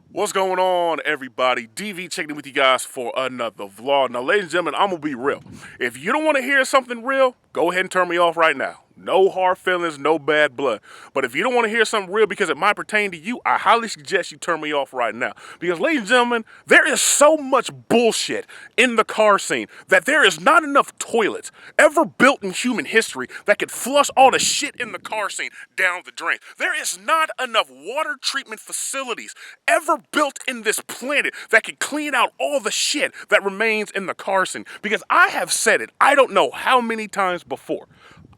What's going on, everybody? DV checking in with you guys for another vlog. Now, ladies and gentlemen, I'm gonna be real. If you don't want to hear something real, go ahead and turn me off right now. No hard feelings, no bad blood. But if you don't want to hear something real because it might pertain to you, I highly suggest you turn me off right now. Because, ladies and gentlemen, there is so much bullshit in the car scene that there is not enough toilets ever built in human history that could flush all the shit in the car scene down the drain. There is not enough water treatment facilities ever built in this planet that could clean out all the shit that remains in the car scene. Because I have said it, I don't know how many times before.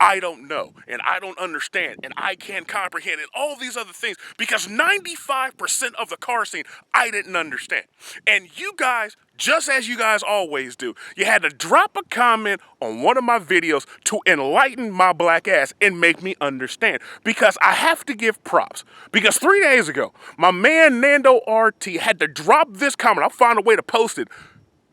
I don't know, and I don't understand, and I can't comprehend, and all these other things, because 95% of the car scene, I didn't understand. And you guys, just as you guys always do, you had to drop a comment on one of my videos to enlighten my black ass and make me understand, because I have to give props. Because 3 days ago, my man Nando RT had to drop this comment. I'll find a way to post it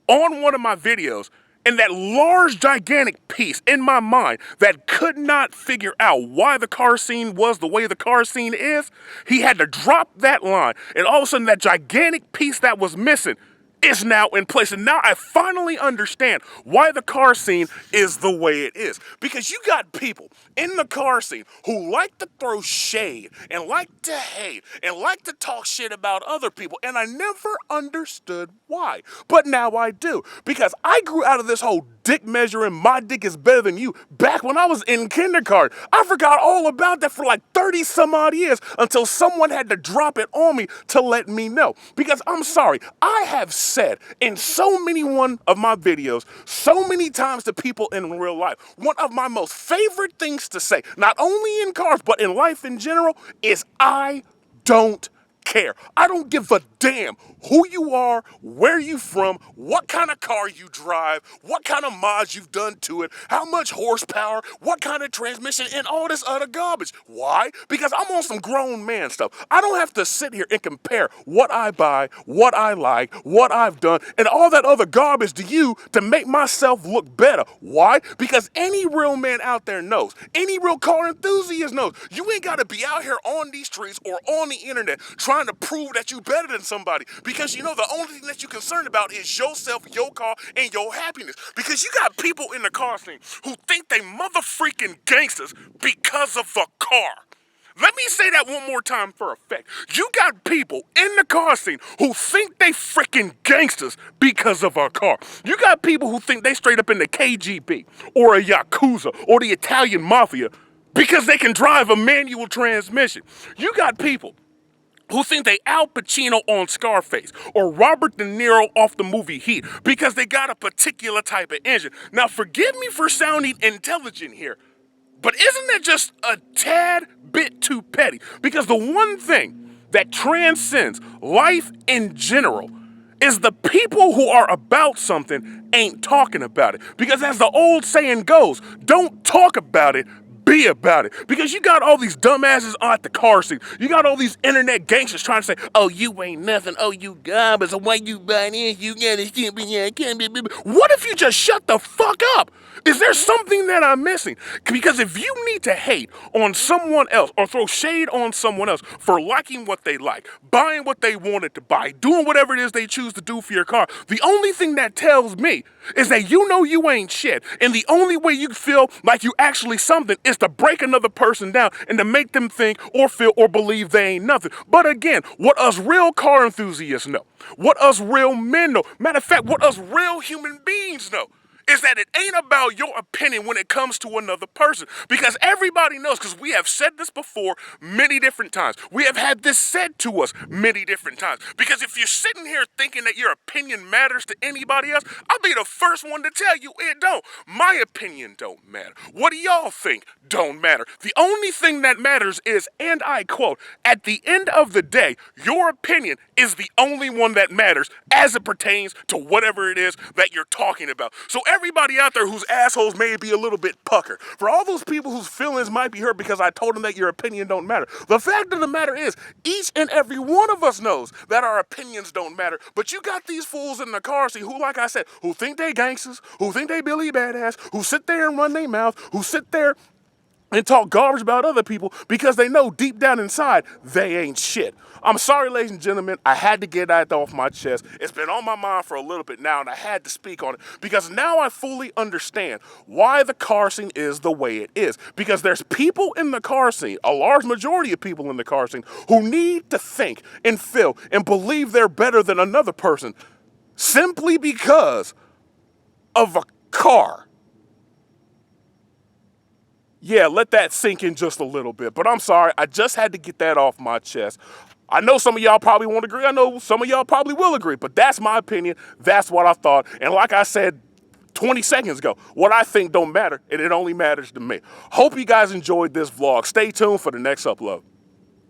on one of my videos. And that large, gigantic piece in my mind that could not figure out why the car scene was the way the car scene is, he had to drop that line. And all of a sudden, that gigantic piece that was missing is now in place. And now I finally understand why the car scene is the way it is. Because you got people in the car scene who like to throw shade and like to hate and like to talk shit about other people. And I never understood why. But now I do. Because I grew out of this whole dick measuring, my dick is better than you, back when I was in kindergarten. I forgot all about that for like 30 some odd years until someone had to drop it on me to let me know. Because I'm sorry, I have said in so many one of my videos, so many times to people in real life, one of my most favorite things to say, not only in cars, but in life in general, is I don't care. I don't give a damn who you are, where you from, what kind of car you drive, what kind of mods you've done to it, how much horsepower, what kind of transmission, and all this other garbage. Why? Because I'm on some grown man stuff. I don't have to sit here and compare what I buy, what I like, what I've done, and all that other garbage to you to make myself look better. Why? Because any real man out there knows, any real car enthusiast knows, you ain't got to be out here on these streets or on the internet trying to prove that you better than somebody, because you know the only thing that you're concerned about is yourself, your car, and your happiness. Because you got people in the car scene who think they mother freaking gangsters because of a car. Let me say that one more time for effect. You got people in the car scene who think they freaking gangsters because of a car. You got people who think they straight up in the KGB or a Yakuza or the Italian Mafia because they can drive a manual transmission. You got people who think they Al Pacino on Scarface or Robert De Niro off the movie Heat because they got a particular type of engine. Now, forgive me for sounding intelligent here, but isn't that just a tad bit too petty? Because the one thing that transcends life in general is the people who are about something ain't talking about it. Because as the old saying goes, don't talk about it, be about it. Because you got all these dumbasses at the car scene. You got all these internet gangsters trying to say, oh, you ain't nothing. Oh, you garbage. Why you buy this? You got to. What if you just shut the fuck up? Is there something that I'm missing? Because if you need to hate on someone else or throw shade on someone else for liking what they like, buying what they wanted to buy, doing whatever it is they choose to do for your car, the only thing that tells me is that you know you ain't shit. And the only way you feel like you actually something is to break another person down and to make them think or feel or believe they ain't nothing. But again, what us real car enthusiasts know, what us real men know, matter of fact, what us real human beings know, is that it ain't about your opinion when it comes to another person. Because everybody knows, because we have said this before many different times. We have had this said to us many different times. Because if you're sitting here thinking that your opinion matters to anybody else, I'll be the first one to tell you it don't. My opinion don't matter. What do y'all think don't matter? The only thing that matters is, and I quote, at the end of the day, your opinion is the only one that matters as it pertains to whatever it is that you're talking about. So everybody out there whose assholes may be a little bit pucker, for all those people whose feelings might be hurt because I told them that your opinion don't matter, the fact of the matter is, each and every one of us knows that our opinions don't matter. But you got these fools in the car seat who, like I said, who think they gangsters, who think they Billy Badass, who sit there and run their mouth, who sit there and talk garbage about other people because they know deep down inside they ain't shit. I'm sorry, ladies and gentlemen, I had to get that off my chest. It's been on my mind for a little bit now, and I had to speak on it because now I fully understand why the car scene is the way it is. Because there's people in the car scene, a large majority of people in the car scene, who need to think and feel and believe they're better than another person simply because of a car. Yeah, let that sink in just a little bit. But I'm sorry, I just had to get that off my chest. I know some of y'all probably won't agree. I know some of y'all probably will agree. But that's my opinion. That's what I thought. And like I said 20 seconds ago, what I think don't matter, and it only matters to me. Hope you guys enjoyed this vlog. Stay tuned for the next upload.